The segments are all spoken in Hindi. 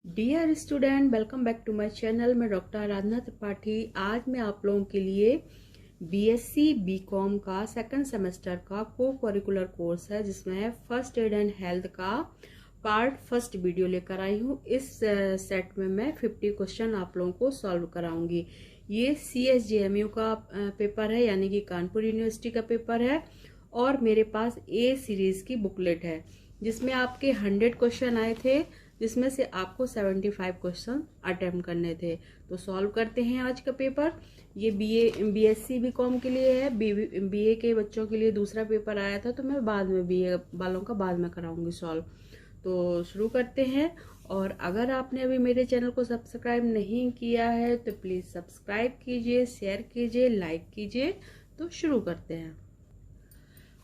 Dear student, welcome back to my channel. मैं डॉक्टर आराधना त्रिपाठी। आज मैं आप लोगों के लिए बीएससी बीकॉम का सेकंड सेमेस्टर का को करिकुलर कोर्स है जिसमें फर्स्ट एड एंड हेल्थ का पार्ट फर्स्ट वीडियो लेकर आई हूँ। इस सेट में मैं 50 क्वेश्चन आप लोगों को सॉल्व कराऊंगी। ये CSJMU का पेपर है, यानी कि कानपुर यूनिवर्सिटी का पेपर है। और मेरे पास ए सीरीज की बुकलेट है जिसमें आपके 100 क्वेश्चन आए थे, जिसमें से आपको 75 क्वेश्चन अटेम्प्ट करने थे। तो सॉल्व करते हैं आज का पेपर। ये बीएससी बीकॉम के लिए है। बीए के बच्चों के लिए दूसरा पेपर आया था, तो मैं बाद में बीए वालों का बाद में कराऊंगी सॉल्व। तो शुरू करते हैं। और अगर आपने अभी मेरे चैनल को सब्सक्राइब नहीं किया है तो प्लीज सब्सक्राइब कीजिए, शेयर कीजिए, लाइक कीजिए। तो शुरू करते हैं।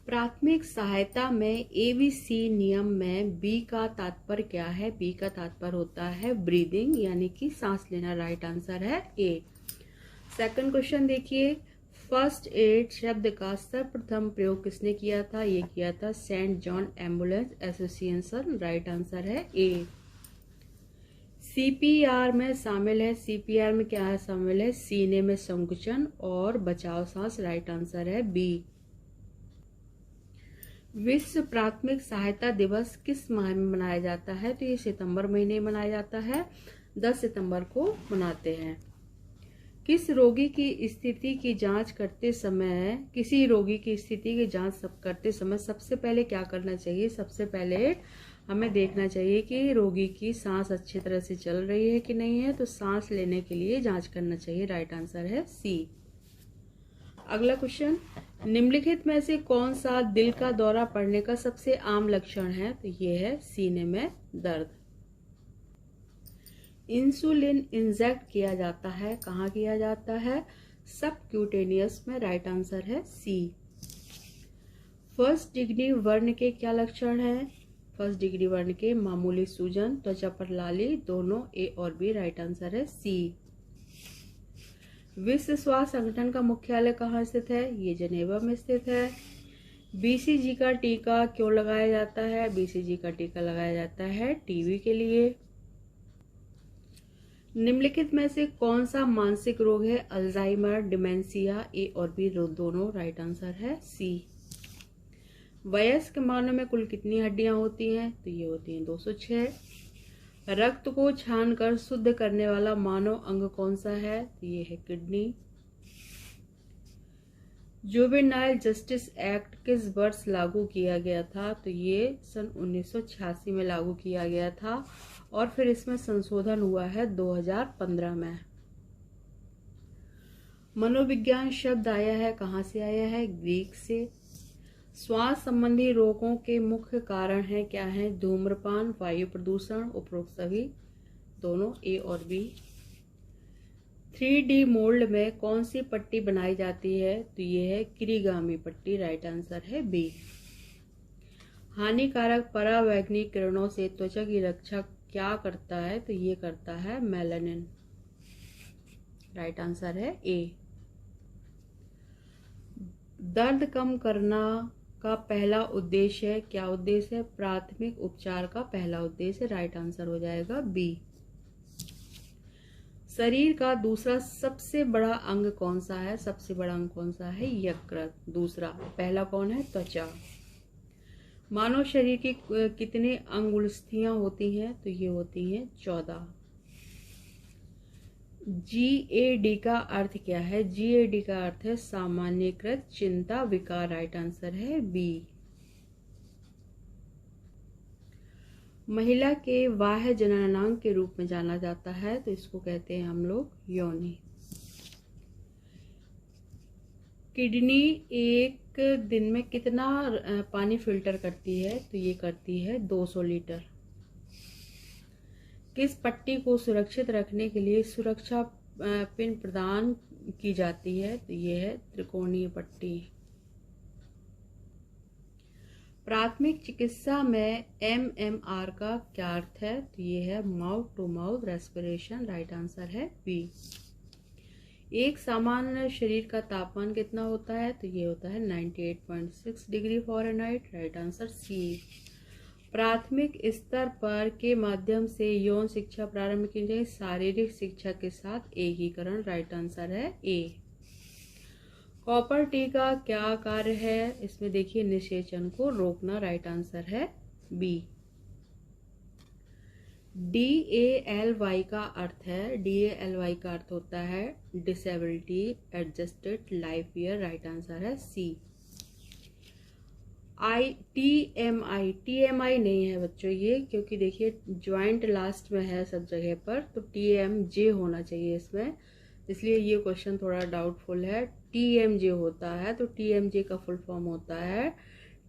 प्राथमिक सहायता में ABC नियम में बी का तात्पर्य क्या है? बी का तात्पर्य होता है ब्रीदिंग, यानी कि सांस लेना। राइट आंसर है ए। सेकंड क्वेश्चन देखिए, फर्स्ट एड शब्द का सर्वप्रथम प्रयोग किसने किया था? ये किया था Saint John ambulance association. Right answer है ए। CPR में शामिल है। CPR में क्या है शामिल है? सीने में संकुचन और बचाव सांस। राइट आंसर है बी। विश्व प्राथमिक सहायता दिवस किस माह में मनाया जाता है? तो ये सितंबर महीने में मनाया जाता है। 10 सितंबर को मनाते हैं। किसी रोगी की स्थिति की जांच करते समय सबसे पहले क्या करना चाहिए? सबसे पहले हमें देखना चाहिए कि रोगी की सांस अच्छी तरह से चल रही है कि नहीं है। तो सांस लेने के लिए जांच करना चाहिए। राइट आंसर है सी। अगला क्वेश्चन, निम्नलिखित में से कौन सा दिल का दौरा पड़ने का सबसे आम लक्षण है? तो ये है सीने में दर्द। इंसुलिन इंजेक्ट किया जाता है, कहाँ किया जाता है? सबक्यूटेनियस में। राइट आंसर है सी। फर्स्ट डिग्री वर्ण के क्या लक्षण है? फर्स्ट डिग्री वर्ण के मामूली सूजन, त्वचा पर लाली, दोनों ए और बी। राइट आंसर है सी। विश्व स्वास्थ्य संगठन का मुख्यालय कहाँ स्थित है? ये जेनेवा में स्थित है। BCG का टीका क्यों लगाया जाता है? BCG का टीका लगाया जाता है टीबी के लिए। निम्नलिखित में से कौन सा मानसिक रोग है? अल्जाइमर, डिमेंशिया, ए और बी दोनों। राइट आंसर है सी। वयस्क मानव में कुल कितनी हड्डियां होती हैं? तो ये होती हैं 206। रक्त को छानकर शुद्ध करने वाला मानव अंग कौन सा है? तो ये है किडनी। जुवेनाइल जस्टिस एक्ट किस वर्ष लागू किया गया था? तो ये सन 1986 में लागू किया गया था और फिर इसमें संशोधन हुआ है 2015 में। मनोविज्ञान शब्द आया है, कहाँ से आया है? ग्रीक से। श्वास संबंधी रोगों के मुख्य कारण है क्या है? धूम्रपान, वायु प्रदूषण, उपरोक्त सभी। दोनों ए और बी। 3D मोल्ड में कौन सी पट्टी बनाई जाती है? तो ये है किरीगामी पट्टी। राइट आंसर है बी। हानिकारक परावैंगनिक किरणों से त्वचा की रक्षा क्या करता है? तो ये करता है मेलानिन। राइट आंसर है ए। दर्द कम करना का पहला उद्देश्य क्या उद्देश्य है? प्राथमिक उपचार का पहला उद्देश्य। राइट आंसर हो जाएगा बी। शरीर का दूसरा सबसे बड़ा अंग कौन सा है? सबसे बड़ा अंग कौन सा है? यकृत। दूसरा। पहला कौन है? त्वचा। मानव शरीर की कितने अंगुष्ठियां होती हैं? तो ये होती हैं 14। GAD का अर्थ क्या है? GAD का अर्थ है सामान्यीकृत चिंता विकार। राइट आंसर है बी। महिला के बाह्य जननांग के रूप में जाना जाता है, तो इसको कहते हैं हम लोग योनि। किडनी एक दिन में कितना पानी फिल्टर करती है? तो ये करती है 200 लीटर। किस पट्टी को सुरक्षित रखने के लिए सुरक्षा पिन प्रदान की जाती है? तो ये है त्रिकोणीय पट्टी। प्राथमिक चिकित्सा में MMR का क्या अर्थ है? तो ये है mouth to mouth respiration. Right answer है बी। एक सामान्य शरीर का तापमान कितना होता है? तो ये होता है 98.6 degree Fahrenheit. Right answer C. प्राथमिक स्तर पर के माध्यम से यौन शिक्षा प्रारंभ की जाए, शारीरिक शिक्षा के साथ एकीकरण। राइट आंसर है ए। कॉपर टी का क्या कार्य है? इसमें देखिए निषेचन को रोकना। राइट आंसर है बी। DALY का अर्थ है, DALY का अर्थ होता है disability adjusted life year. Right answer है सी। TMI नहीं है बच्चों ये, क्योंकि देखिए ज्वाइंट लास्ट में है सब जगह पर, तो TMJ होना चाहिए इसमें, इसलिए ये क्वेश्चन थोड़ा डाउटफुल है। TMJ होता है तो TMJ का फुल फॉर्म होता है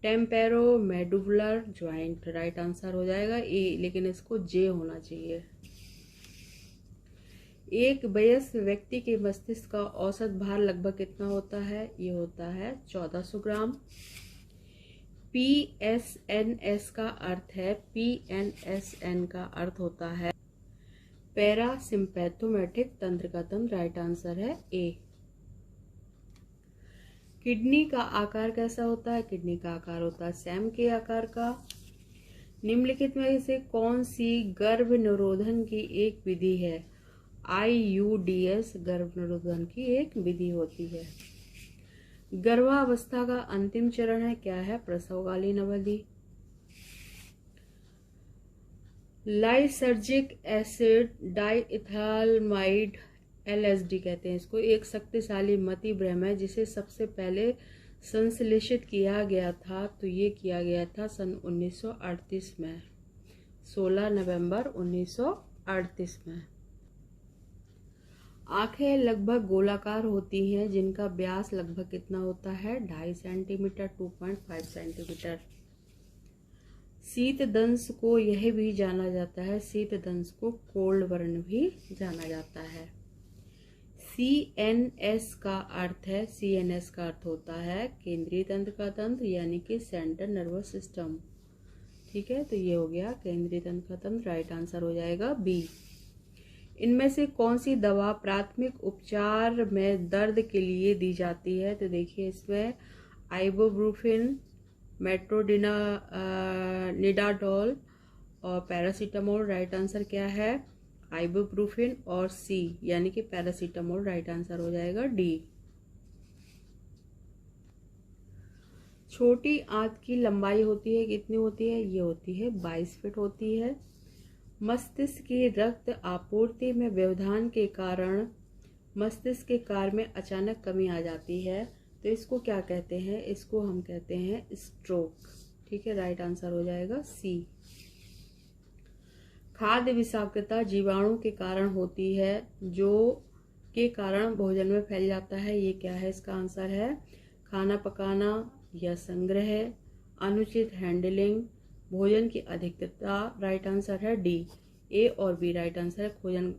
टेम्पेरो मेडुलर ज्वाइंट। राइट आंसर हो जाएगा ए, लेकिन इसको जे होना चाहिए। एक वयस्क व्यक्ति के मस्तिष्क का औसत भार लगभग कितना होता है? ये होता है 1400 ग्राम। PSNS का अर्थ है, PNSN का अर्थ होता है पैरासिम्पैथोमेटिक तंत्र का तंत्र। राइट आंसर है ए। किडनी का आकार कैसा होता है? किडनी का आकार होता है सैम के आकार का। निम्नलिखित में से कौन सी गर्भ निरोधन की एक विधि है? IUDS गर्भ निरोधन की एक विधि होती है। गर्भावस्था का अंतिम चरण है, क्या है? प्रसवकालीन अवधि। लाइसर्जिक एसिड डाइइथाइलमाइड LSD कहते हैं इसको, एक शक्तिशाली मति भ्रम है जिसे सबसे पहले संश्लेषित किया गया था, तो ये किया गया था सन 1938 में, 16 नवंबर 1938 में। आंखें लगभग गोलाकार होती हैं जिनका व्यास लगभग कितना होता है? 2.5 सेंटीमीटर, 2.5 सेंटीमीटर। शीतदंश को यह भी जाना जाता है, शीतदंश को कोल्ड वर्न भी जाना जाता है। CNS का अर्थ है, CNS का अर्थ होता है केंद्रीय तंत्र का तंत्र, यानी कि सेंट्रल नर्वस सिस्टम। ठीक है, तो ये हो गया केंद्रीय तंत्र का तंत्र। राइट आंसर हो जाएगा बी। इनमें से कौन सी दवा प्राथमिक उपचार में दर्द के लिए दी जाती है? तो देखिए इसमें आइबुप्रोफेन, निडाडोल और पैरासीटामोल। राइट आंसर क्या है? आइबुप्रोफेन और सी, यानी कि पैरासीटामोल। राइट आंसर हो जाएगा डी। छोटी आंत की लंबाई होती है, कितनी होती है? ये होती है 22 फीट होती है। मस्तिष्क की रक्त आपूर्ति में व्यवधान के कारण मस्तिष्क के कार्य में अचानक कमी आ जाती है, तो इसको क्या कहते हैं? इसको हम कहते हैं स्ट्रोक। ठीक है, राइट आंसर हो जाएगा सी। खाद्य विषाक्तता जीवाणु के कारण होती है, जो के कारण भोजन में फैल जाता है, ये क्या है? इसका आंसर है खाना पकाना या संग्रह, अनुचित हैंडलिंग, भोजन की अधिकता। राइट आंसर है डी। ए और बी राइट आंसर है,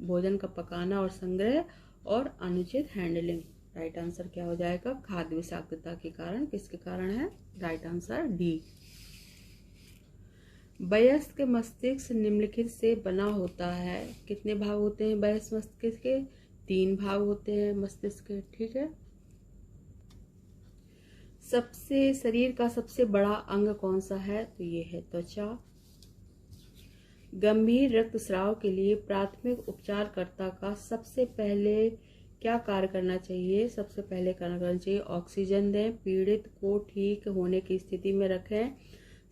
भोजन का पकाना और संग्रह और अनुचित हैंडलिंग। राइट आंसर क्या हो जाएगा? खाद्य विषाक्तता के कारण। किसके कारण है? Right answer D. वयस्क मस्तिष्क निम्नलिखित से बना होता है, कितने भाग होते हैं वयस्क मस्तिष्क के? 3 भाग होते हैं मस्तिष्क के। ठीक है, शरीर का सबसे बड़ा अंग कौन सा है? तो ये है त्वचा। गंभीर रक्तस्राव के लिए प्राथमिक उपचारकर्ता का सबसे पहले क्या कार्य करना चाहिए? सबसे पहले करना चाहिए ऑक्सीजन दें, पीड़ित को ठीक होने की स्थिति में रखें,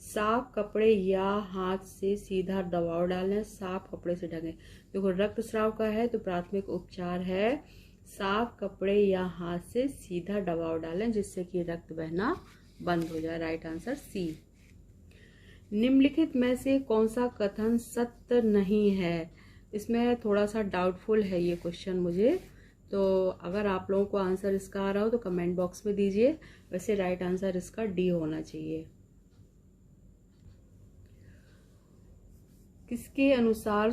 साफ कपड़े या हाथ से सीधा दबाव डालें, साफ कपड़े से ढकें। देखो रक्तस्राव का है तो प्राथमिक उपचार है साफ कपड़े या हाथ से सीधा दबाव डालें, जिससे कि रक्त बहना बंद हो जाए। Right answer C. निम्नलिखित में से कौन सा कथन सत्य नहीं है? इसमें थोड़ा सा डाउटफुल है ये क्वेश्चन मुझे, तो अगर आप लोगों को आंसर इसका आ रहा हो तो कमेंट बॉक्स में दीजिए। वैसे राइट आंसर इसका डी होना चाहिए। किसके अनुसार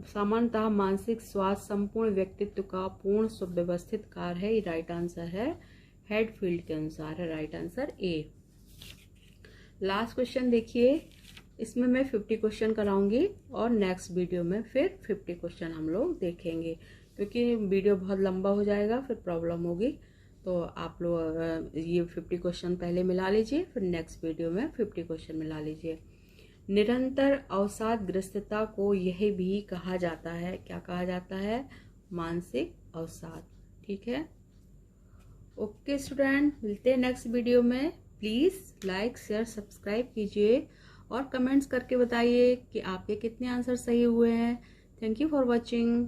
सामान्यतः मानसिक स्वास्थ्य संपूर्ण व्यक्तित्व का पूर्ण सुव्यवस्थित कार्य है? राइट आंसर है हेडफील्ड के अनुसार है। Right answer A. Last question देखिए, इसमें मैं 50 क्वेश्चन कराऊंगी और नेक्स्ट वीडियो में फिर 50 क्वेश्चन हम लोग देखेंगे, क्योंकि वीडियो बहुत लंबा हो जाएगा फिर प्रॉब्लम होगी। तो तो आप लोग ये 50 क्वेश्चन पहले मिला लीजिए, फिर नेक्स्ट वीडियो में 50 क्वेश्चन मिला लीजिए। निरंतर अवसादग्रस्तता को यह भी कहा जाता है, क्या कहा जाता है? मानसिक अवसाद। ठीक है, ओके स्टूडेंट, मिलते हैं नेक्स्ट वीडियो में। प्लीज़ लाइक शेयर सब्सक्राइब कीजिए और कमेंट्स करके बताइए कि आपके कितने आंसर सही हुए हैं। Thank you for watching.